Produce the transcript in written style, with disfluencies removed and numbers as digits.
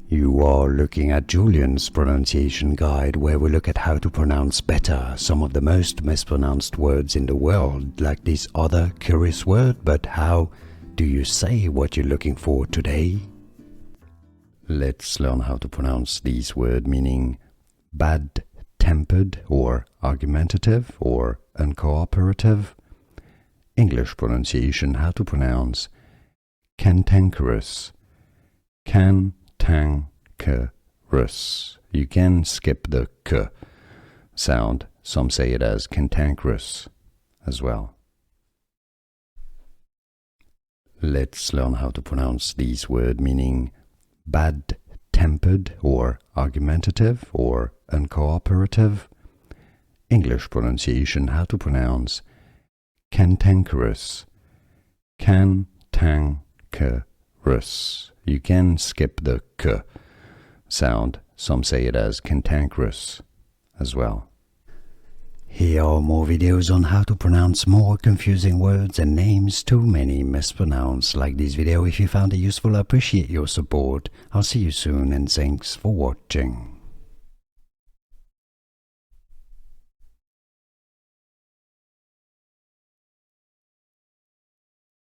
You are looking at Julian's pronunciation guide, where we look at how to pronounce better some of the most mispronounced words in the world, like this other curious word. But how do you say what you're looking for today? Let's learn how to pronounce these words meaning bad-tempered or argumentative or uncooperative. English pronunciation, how to pronounce cantankerous. Cantankerous. You can skip the k sound. Some say it as cantankerous as well. Let's learn how to pronounce these words meaning bad-tempered or argumentative or uncooperative. English pronunciation, how to pronounce cantankerous. Cantankerous. You can skip the k sound. Some say it as cantankerous as well. Here are more videos on how to pronounce more confusing words and names too many mispronounced. Like this video if you found it useful. I appreciate your support. I'll see you soon and thanks for watching.